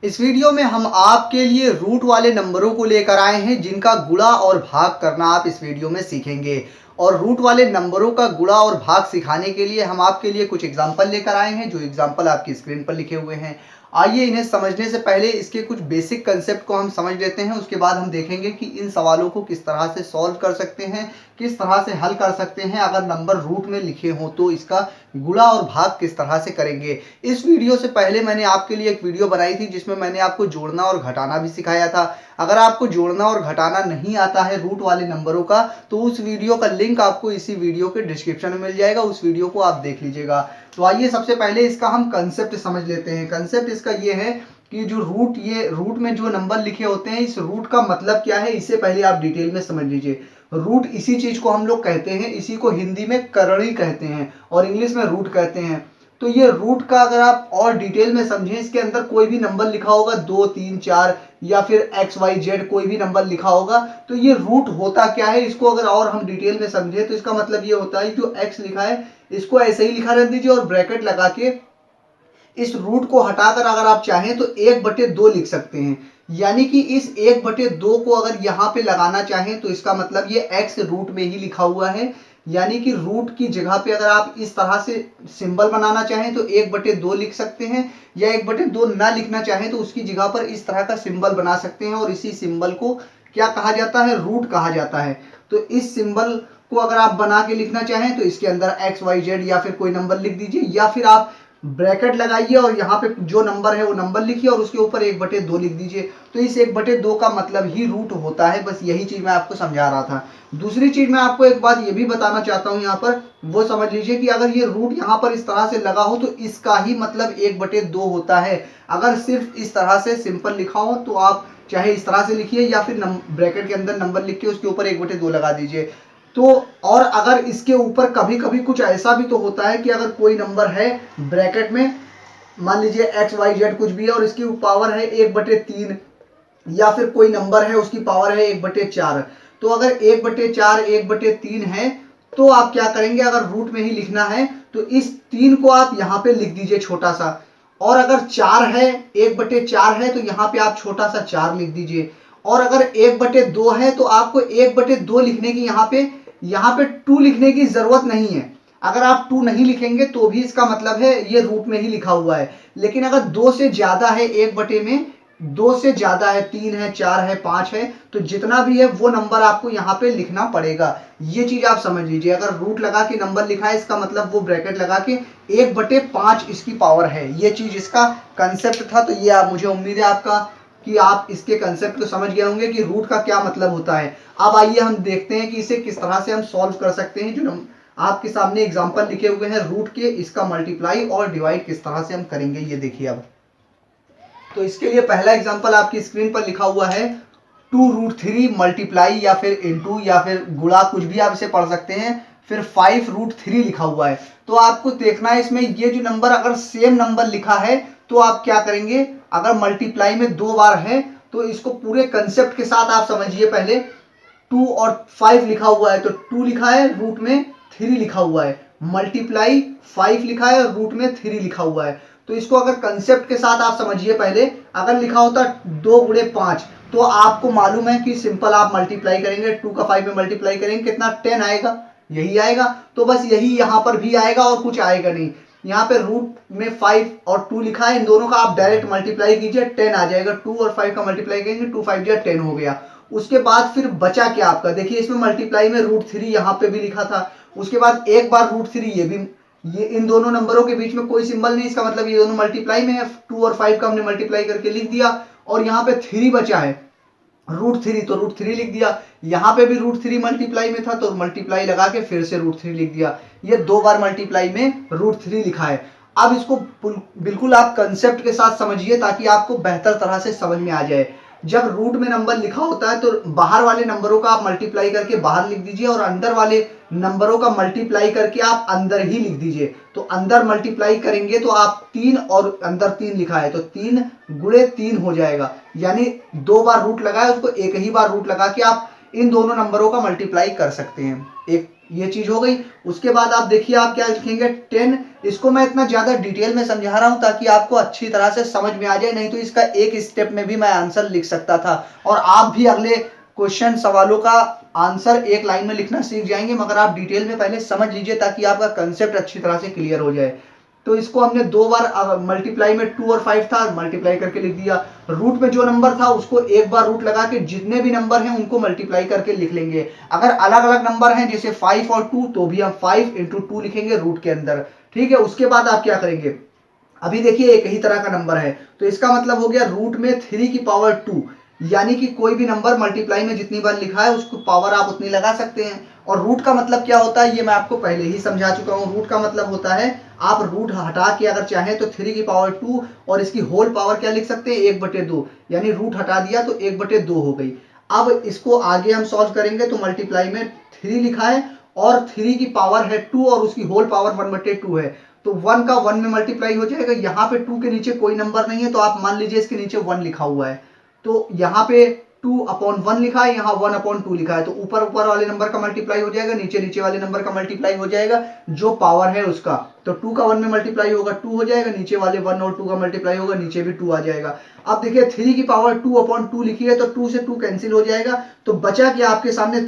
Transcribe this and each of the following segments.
इस वीडियो में हम आपके लिए रूट वाले नंबरों को लेकर आए हैं जिनका गुणा और भाग करना आप इस वीडियो में सीखेंगे। और रूट वाले नंबरों का गुणा और भाग सिखाने के लिए हम आपके लिए कुछ एग्जाम्पल लेकर आए हैं, जो एग्जाम्पल आपकी स्क्रीन पर लिखे हुए हैं। आइए इन्हें समझने से पहले इसके कुछ बेसिक कंसेप्ट को हम समझ लेते हैं। उसके बाद हम देखेंगे कि इन सवालों को किस तरह से सॉल्व कर सकते हैं, किस तरह से हल कर सकते हैं। अगर नंबर रूट में लिखे हों तो इसका गुणा और भाग किस तरह से करेंगे। इस वीडियो से पहले मैंने आपके लिए एक वीडियो बनाई थी जिसमें मैंने आपको जोड़ना और घटाना भी सिखाया था। अगर आपको जोड़ना और घटाना नहीं आता है रूट वाले नंबरों का, तो उस वीडियो का लिंक आपको इसी वीडियो के डिस्क्रिप्शन में मिल जाएगा, उस वीडियो को आप देख लीजिएगा। तो आइए सबसे पहले इसका हम कंसेप्ट समझ लेते हैं। कंसेप्ट इसका ये है कि जो रूट में जो नंबर लिखे होते हैं, इस रूट का मतलब क्या है, इससे पहले आप डिटेल में समझ लीजिए। रूट इसी चीज को हम लोग कहते हैं, इसी को हिंदी में करणी कहते हैं और इंग्लिश में रूट कहते हैं। तो ये रूट का अगर आप और डिटेल में समझें, इसके अंदर कोई भी नंबर लिखा होगा 2, 3, 4 या फिर XYZ कोई भी नंबर लिखा होगा, तो ये रूट होता क्या है, इसको अगर और हम डिटेल में समझे तो इसका मतलब ये होता है जो X लिखा है इसको ऐसे ही लिखा रहने दीजिए और ब्रैकेट लगा के इस रूट को हटाकर अगर आप चाहें तो 1/2 लिख सकते हैं। यानी कि इस 1/2 को अगर यहाँ पे लगाना चाहें तो इसका मतलब ये x रूट में ही लिखा हुआ है। यानी कि रूट की जगह पे अगर आप इस तरह से सिंबल बनाना चाहें तो 1/2 लिख सकते हैं, या 1/2 ना लिखना चाहें तो उसकी जगह पर इस तरह का सिंबल बना सकते हैं। और इसी सिंबल को क्या कहा जाता है, रूट कहा जाता है। तो इस सिंबल को अगर आप बना के लिखना चाहें तो इसके अंदर XYZ या फिर कोई नंबर लिख दीजिए, या फिर आप ब्रैकेट लगाइए और यहाँ पे जो नंबर है वो नंबर लिखिए और उसके ऊपर 1/2 लिख दीजिए। तो इस 1/2 का मतलब ही रूट होता है। बस यही चीज मैं आपको समझा रहा था। दूसरी चीज मैं आपको एक बात ये भी बताना चाहता हूँ यहाँ पर, वो समझ लीजिए कि अगर ये रूट यहाँ पर इस तरह से लगा हो तो इसका ही मतलब 1/2 होता है। अगर सिर्फ इस तरह से सिंपल लिखा हो तो आप चाहे इस तरह से लिखिए या फिर ब्रैकेट के अंदर नंबर लिख के उसके ऊपर 1/2 लगा दीजिए। तो और अगर इसके ऊपर कभी कभी कुछ ऐसा भी तो होता है कि अगर कोई नंबर है ब्रैकेट में, मान लीजिए XYZ कुछ भी है और इसकी पावर है 1/3, या फिर कोई नंबर है उसकी पावर है 1/4, तो अगर 1/4 1/3 है तो आप क्या करेंगे, अगर रूट में ही लिखना है तो इस 3 को आप यहाँ पे लिख दीजिए छोटा सा। और अगर 4 है 1/4 है तो यहाँ पे आप छोटा सा 4 लिख दीजिए। और अगर 1/2 है तो आपको 1/2 लिखने की यहाँ पे 2 लिखने की जरूरत नहीं है। अगर आप 2 नहीं लिखेंगे तो भी इसका मतलब है ये रूट में ही लिखा हुआ है। लेकिन अगर 2 से ज्यादा है, 1/2 में 2 से ज्यादा है, 3 है, 4 है, 5 है, तो जितना भी है वो नंबर आपको यहाँ पे लिखना पड़ेगा। ये चीज आप समझ लीजिए। अगर रूट लगा के नंबर लिखा है इसका मतलब वो ब्रैकेट लगा के 1/5 इसकी पावर है। ये चीज इसका कंसेप्ट था। तो ये आप, मुझे उम्मीद है आपका कि आप इसके कंसेप्ट को समझ गए होंगे कि रूट का क्या मतलब होता है। अब आइए हम देखते हैं कि इसे किस तरह से हम सॉल्व कर सकते हैं। जो आपके सामने एग्जांपल लिखे हुए हैं रूट के, इसका मल्टीप्लाई और डिवाइड किस तरह से हम करेंगे ये देखिए। अब तो इसके लिए पहला एग्जांपल आपकी स्क्रीन पर लिखा हुआ है 2√3 मल्टीप्लाई या फिर इंटू या फिर गुणा, कुछ भी आप इसे पढ़ सकते हैं। फिर 5√3 लिखा हुआ है। तो आपको देखना है इसमें ये जो नंबर अगर सेम नंबर लिखा है तो आप क्या करेंगे, अगर मल्टीप्लाई में 2 बार है तो इसको पूरे कंसेप्ट के साथ आप समझिए। पहले 2 और 5 लिखा हुआ है तो 2 लिखा है, रूट में 3 लिखा हुआ है, मल्टीप्लाई 5 लिखा है और रूट में 3 लिखा हुआ है। तो इसको अगर कंसेप्ट के साथ आप समझिए। पहले अगर लिखा होता 2 × 5 तो आपको मालूम है कि सिंपल आप मल्टीप्लाई करेंगे, 2 का 5 में मल्टीप्लाई करेंगे, कितना 10 आएगा, यही आएगा। तो बस यही यहां पर भी आएगा और कुछ आएगा नहीं। यहाँ पे रूट में 5 और 2 लिखा है, इन दोनों का आप डायरेक्ट मल्टीप्लाई कीजिए, 10 आ जाएगा। 2 और 5 का मल्टीप्लाई करेंगे, 2 5 जा 10 हो गया। उसके बाद फिर बचा क्या आपका, देखिए इसमें मल्टीप्लाई में √3 यहाँ पे भी लिखा था। उसके बाद एक बार √3, ये इन दोनों नंबरों के बीच में कोई सिंबल नहीं, इसका मतलब ये दोनों मल्टीप्लाई में है। 2 और 5 का हमने मल्टीप्लाई करके लिख दिया। और यहाँ पे 3 बचा है, √3, तो √3 लिख दिया। यहाँ पे भी √3 मल्टीप्लाई में था तो मल्टीप्लाई लगा के फिर से √3 लिख दिया। ये 2 बार मल्टीप्लाई में √3 लिखा है। अब इसको बिल्कुल आप कंसेप्ट के साथ समझिए ताकि आपको बेहतर तरह से समझ में आ जाए। जब रूट में नंबर लिखा होता है तो बाहर वाले नंबरों का आप मल्टीप्लाई करके बाहर लिख दीजिए और अंदर वाले नंबरों का मल्टीप्लाई करके आप अंदर ही लिख दीजिए। तो अंदर मल्टीप्लाई करेंगे तो आप 3 और अंदर 3 लिखा है तो 3 × 3 हो जाएगा। यानी 2 बार रूट लगाए, उसको एक ही बार रूट लगा के आप इन दोनों नंबरों का मल्टीप्लाई कर सकते हैं। एक ये चीज हो गई। उसके बाद आप देखिए आप क्या लिखेंगे 10। इसको मैं इतना ज्यादा डिटेल में समझा रहा हूं ताकि आपको अच्छी तरह से समझ में आ जाए, नहीं तो इसका एक स्टेप में भी मैं आंसर लिख सकता था और आप भी अगले क्वेश्चन सवालों का आंसर एक लाइन में लिखना सीख जाएंगे, मगर आप डिटेल में पहले समझ लीजिए ताकि आपका कंसेप्ट अच्छी तरह से क्लियर हो जाए। तो इसको हमने दो बार मल्टीप्लाई में 2 और 5 था, मल्टीप्लाई करके लिख दिया। रूट में जो नंबर था उसको एक बार रूट लगा के जितने भी नंबर हैं उनको मल्टीप्लाई करके लिख लेंगे। अगर अलग अलग नंबर हैं जैसे 5 और 2 तो भी हम 5 इंटू 2 लिखेंगे रूट के अंदर, ठीक है। उसके बाद आप क्या करेंगे, अभी देखिए एक ही तरह का नंबर है तो इसका मतलब हो गया रूट में 3 की पावर 2, यानी कि कोई भी नंबर मल्टीप्लाई में जितनी बार लिखा है उसको पावर आप उतनी लगा सकते हैं। और रूट का मतलब क्या होता है ये मैं आपको पहले ही समझा चुका हूं। रूट का मतलब होता है आप रूट हटा के अगर चाहें तो 3 की पावर 2 और इसकी होल पावर क्या लिख सकते हैं 1/2, यानी रूट हटा दिया तो 1/2 हो गई। अब इसको आगे हम सॉल्व करेंगे तो मल्टीप्लाई में 3 लिखा है और 3 की पावर है 2 और उसकी होल पावर 1/2 है, तो 1 का 1 में मल्टीप्लाई हो जाएगा। यहाँ पे 2 के नीचे कोई नंबर नहीं है तो आप मान लीजिए इसके नीचे 1 लिखा हुआ है, तो यहाँ पे 2/1 लिखा है, यहाँ 1/2 लिखा है, तो ऊपर ऊपर वाले नंबर का मल्टीप्लाई हो जाएगा, नीचे नीचे वाले नंबर का मल्टीप्लाई हो जाएगा जो पावर है उसका। तो 2 का 1 में मल्टीप्लाई होगा 2 हो जाएगा, नीचे वाले 1 और 2 का मल्टीप्लाई होगा नीचे भी 2 आ जाएगा। अब देखिए 3 की पावर 2/2 लिखी है तो 2 से 2 कैंसिल हो जाएगा, तो बचा क्या आपके सामने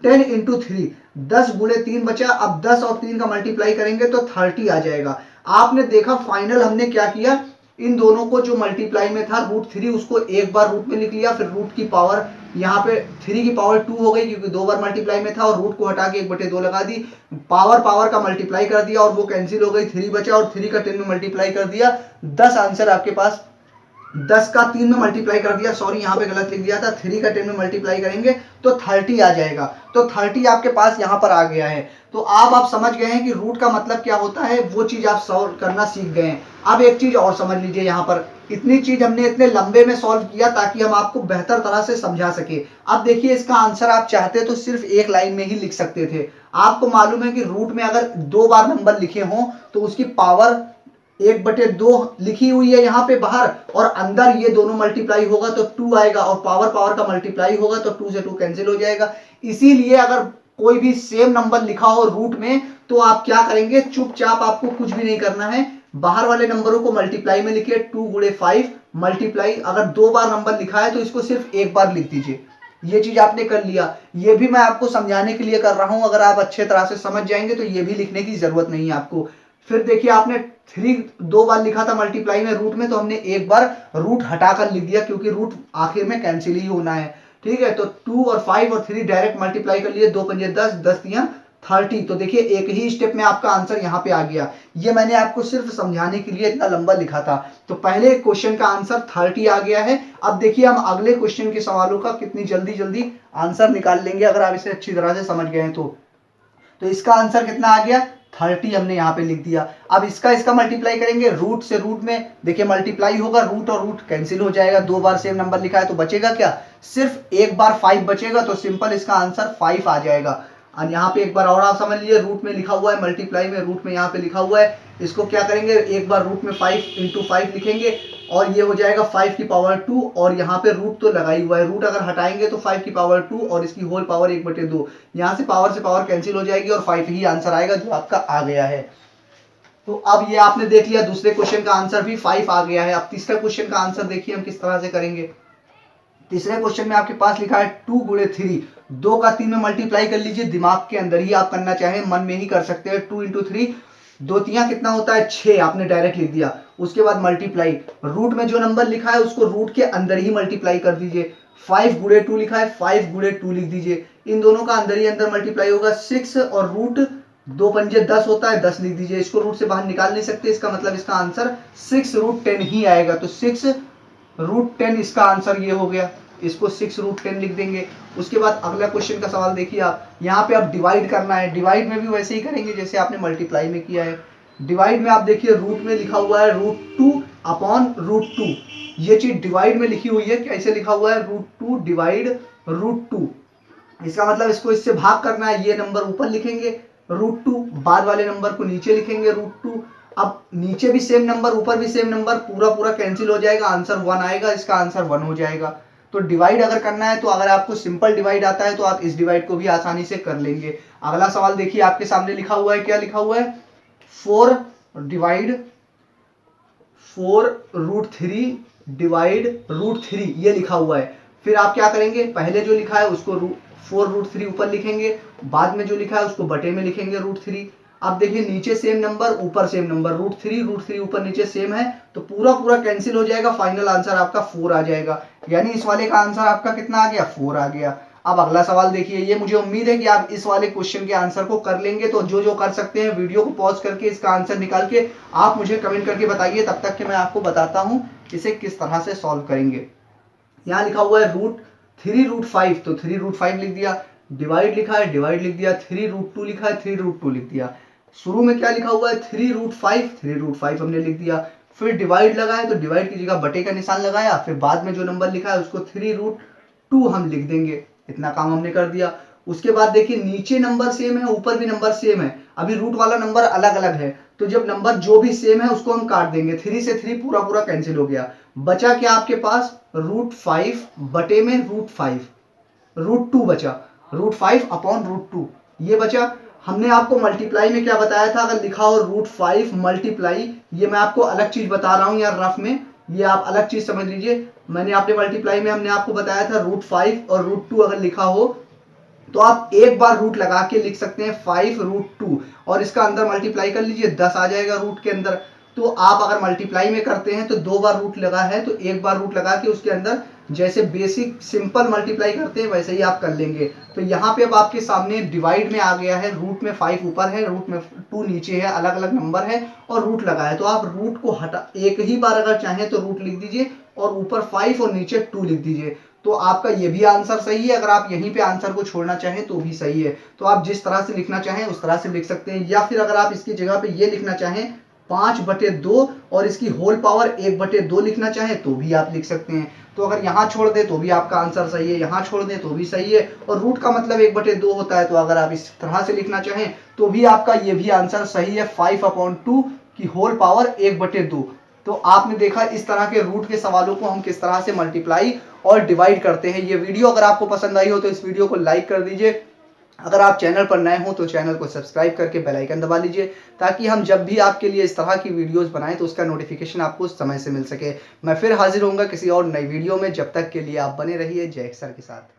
10 इंटू 3, 10 गुणे 3 बचा। अब 10 और 3 का मल्टीप्लाई करेंगे तो 30 आ जाएगा। आपने देखा फाइनल हमने क्या किया, इन दोनों को जो मल्टीप्लाई में था √3 उसको एक बार रूट में लिख लिया, फिर रूट की पावर यहाँ पे 3 की पावर 2 हो गई क्योंकि दो बार मल्टीप्लाई में था और रूट को हटा के 1/2 लगा दी, पावर पावर का मल्टीप्लाई कर दिया और वो कैंसिल हो गई, 3 बचा और 3 का 10 में मल्टीप्लाई कर दिया, 10 आंसर आपके पास। 10 का 3 में मल्टीप्लाई कर दिया, सॉरी यहाँ पे गलत लिख दिया था, 3 का 10 में मल्टीप्लाई करेंगे तो 30 आ जाएगा। तो 30 आपके पास यहाँ पर आ गया है। तो आप समझ गए हैं कि रूट का मतलब क्या होता है, वो चीज आप सॉल्व करना सीख गए हैं। अब एक चीज और समझ लीजिए, यहाँ पर इतनी चीज हमने इतने लंबे में सॉल्व किया ताकि हम आपको बेहतर तरह से समझा सके। अब देखिए इसका आंसर आप चाहते तो सिर्फ एक लाइन में ही लिख सकते थे। आपको मालूम है कि रूट में अगर 2 बार नंबर लिखे हों तो उसकी पावर 1/2 लिखी हुई है यहाँ पे बाहर और अंदर ये दोनों मल्टीप्लाई होगा तो 2 आएगा और पावर पावर का मल्टीप्लाई होगा तो 2 से 2 कैंसिल हो जाएगा। इसीलिए अगर कोई भी सेम नंबर लिखा हो रूट में तो आप क्या करेंगे, चुपचाप आपको कुछ भी नहीं करना है, बाहर वाले नंबरों को मल्टीप्लाई में लिखिए, 2 गुणे 5 मल्टीप्लाई। अगर 2 बार नंबर लिखा है तो इसको सिर्फ एक बार लिख दीजिए। ये चीज आपने कर लिया, ये भी मैं आपको समझाने के लिए कर रहा हूं, अगर आप अच्छे तरह से समझ जाएंगे तो ये भी लिखने की जरूरत नहीं है आपको। फिर देखिए आपने 3 2 बार लिखा था मल्टीप्लाई में रूट में, तो हमने एक बार रूट हटाकर लिख दिया क्योंकि रूट आखिर में कैंसिल ही होना है, ठीक है। तो 2 और 5 और 3 डायरेक्ट मल्टीप्लाई कर लिए, 2 पंजे 10, 10 तियां 30। तो देखिए एक ही स्टेप में आपका आंसर यहाँ पे आ गया। ये मैंने आपको सिर्फ समझाने के लिए इतना लंबा लिखा था। तो पहले क्वेश्चन का आंसर 30 आ गया है। अब देखिए हम अगले क्वेश्चन के सवालों का कितनी जल्दी जल्दी आंसर निकाल लेंगे अगर आप इसे अच्छी तरह से समझ गए हैं तो इसका आंसर कितना आ गया, 30 हमने यहाँ पे लिख दिया। अब इसका मल्टीप्लाई करेंगे, रूट से रूट में देखिए मल्टीप्लाई होगा, रूट और रूट कैंसिल हो जाएगा, 2 बार सेम नंबर लिखा है तो बचेगा क्या, सिर्फ एक बार 5 बचेगा, तो सिंपल इसका आंसर 5 आ जाएगा। और यहाँ पे एक बार और आप समझ लीजिए, रूट में लिखा हुआ है, मल्टीप्लाई में रूट में यहाँ पे लिखा हुआ है, इसको क्या करेंगे, एक बार रूट में 5 इंटू 5 लिखेंगे और ये हो जाएगा 5 की पावर 2 और यहाँ पे रूट तो लगा ही हुआ है, रूट अगर हटाएंगे तो 5 की पावर 2 और इसकी होल पावर 1/2, यहाँ से पावर कैंसिल हो जाएगी और 5 ही आंसर आएगा जो आपका आ गया है। तो अब ये आपने देख लिया, दूसरे क्वेश्चन का आंसर भी 5 आ गया है। अब तीसरा क्वेश्चन का आंसर देखिए हम किस तरह से करेंगे। तीसरे क्वेश्चन में आपके पास लिखा है 2 गुणे 3, 2 का 3 में मल्टीप्लाई कर लीजिए, दिमाग के अंदर ही आप करना चाहें मन में ही कर सकते हैं। 2 इंटू 3, 2 तियां कितना होता है 6, आपने डायरेक्ट लिख दिया। उसके बाद मल्टीप्लाई, रूट में जो नंबर लिखा है उसको रूट के अंदर ही मल्टीप्लाई कर दीजिए। 5 गुणे 2 लिखा है, 5 गुणे 2 लिख दीजिए, इन दोनों का अंदर ही अंदर मल्टीप्लाई होगा। 6 और रूट 2 पंजे 10 होता है, 10 लिख दीजिए, इसको रूट से बाहर निकाल नहीं सकते, इसका मतलब इसका आंसर 6√10 ही आएगा। तो 6√10 इसका आंसर ये हो गया, इसको 6√10 लिख देंगे। उसके बाद अगला क्वेश्चन का सवाल देखिए आप, यहाँ पे आप डिवाइड करना है, डिवाइड में भी वैसे ही करेंगे जैसे आपने मल्टीप्लाई में किया है। डिवाइड में आप देखिए रूट में लिखा हुआ है √2/√2, ये चीज डिवाइड में लिखी हुई है, कैसे लिखा हुआ है, √2 डिवाइड √2, इसका मतलब इसको इससे भाग करना है, ये नंबर ऊपर लिखेंगे √2, बाद वाले नंबर को नीचे लिखेंगे √2। अब नीचे भी सेम नंबर ऊपर भी सेम नंबर, पूरा पूरा कैंसिल हो जाएगा, आंसर 1 आएगा, इसका आंसर 1 हो जाएगा। तो डिवाइड अगर करना है तो अगर आपको सिंपल डिवाइड आता है तो आप इस डिवाइड को भी आसानी से कर लेंगे। अगला सवाल देखिए आपके सामने लिखा हुआ है, क्या लिखा हुआ है, 4 रूट थ्री ये लिखा हुआ है। फिर आप क्या करेंगे, पहले जो लिखा है उसको 4 रूट 3 ऊपर लिखेंगे, बाद में जो लिखा है उसको बटे में लिखेंगे √3। अब देखिए नीचे सेम नंबर ऊपर सेम नंबर, √3 ऊपर नीचे सेम है, तो पूरा पूरा कैंसिल हो जाएगा, फाइनल आंसर आपका 4 आ जाएगा। यानी इस वाले का आंसर आपका कितना आ गया, 4 आ गया। अब अगला सवाल देखिए, ये मुझे उम्मीद है कि आप इस वाले क्वेश्चन के आंसर को कर लेंगे। तो जो जो कर सकते हैं वीडियो को पॉज करके इसका आंसर निकाल के आप मुझे कमेंट करके बताइए, तब तक कि मैं आपको बताता हूं इसे किस तरह से सॉल्व करेंगे। यहाँ लिखा हुआ है √3 तो 3 √5 लिख दिया, डिवाइड लिखा है डिवाइड लिख दिया, 3 √2 लिखा है 3 √2 लिख दिया। शुरू में क्या लिखा हुआ है 3 √5 हमने लिख दिया, फिर डिवाइड लगा है तो डिवाइड की जगह बटे का निशान लगाया, फिर बाद में जो नंबर लिखा है उसको 3 √2 हम लिख देंगे। इतना काम हमने कर दिया। उसके बाद देखिए नीचे नंबर सेम है, ऊपर भी नंबर सेम है, अभी रूट वाला नंबर अलग अलग है, तो जब नंबर जो भी सेम है उसको हम काट देंगे। 3 से 3 पूरा पूरा कैंसिल हो गया, बचा क्या आपके पास √5 बटे में √2 बचा, √5/√2 ये बचा। हमने आपको मल्टीप्लाई में क्या बताया था, अगर लिखा हो √5 मल्टीप्लाई, ये मैं आपको अलग चीज बता रहा हूं यार रफ में, ये आप अलग चीज समझ लीजिए। मैंने आपने मल्टीप्लाई में हमने आपको बताया था √5 और √2 अगर लिखा हो तो आप एक बार रूट लगा के लिख सकते हैं 5 √2 और इसका अंदर मल्टीप्लाई कर लीजिए, 10 आ जाएगा रूट के अंदर। तो आप अगर मल्टीप्लाई में करते हैं तो 2 बार रूट लगा है तो एक बार रूट लगा के उसके अंदर जैसे बेसिक सिंपल मल्टीप्लाई करते हैं वैसे ही आप कर लेंगे। तो यहाँ पे अब आपके सामने डिवाइड में आ गया है, रूट में 5 ऊपर है, रूट में 2 नीचे है, अलग अलग नंबर है और रूट लगा है, तो आप रूट को हटा एक ही बार अगर चाहें तो रूट लिख दीजिए और ऊपर 5 और नीचे 2 लिख दीजिए, तो आपका ये भी आंसर सही है। अगर आप यहीं पे आंसर को छोड़ना चाहें तो भी सही है, तो आप जिस तरह से लिखना चाहें उस तरह से लिख सकते हैं। या फिर अगर आप इसकी जगह पे ये लिखना चाहें 5/2 और इसकी होल पावर 1/2 लिखना चाहें तो भी आप लिख सकते हैं। तो अगर यहाँ छोड़ दे तो भी आपका आंसर सही है, यहाँ छोड़ दे तो भी सही है, और रूट का मतलब 1/2 होता है, तो अगर आप इस तरह से लिखना चाहें तो भी आपका ये भी आंसर सही है, 5/2 की होल पावर 1/2। तो आपने देखा इस तरह के रूट के सवालों को हम किस तरह से मल्टीप्लाई और डिवाइड करते हैं। ये वीडियो अगर आपको पसंद आई हो तो इस वीडियो को लाइक कर दीजिए। अगर आप चैनल पर नए हो तो चैनल को सब्सक्राइब करके बेल आइकन दबा लीजिए, ताकि हम जब भी आपके लिए इस तरह की वीडियोस बनाएं तो उसका नोटिफिकेशन आपको समय से मिल सके। मैं फिर हाजिर होऊंगा किसी और नई वीडियो में, जब तक के लिए आप बने रहिए जय सर के साथ।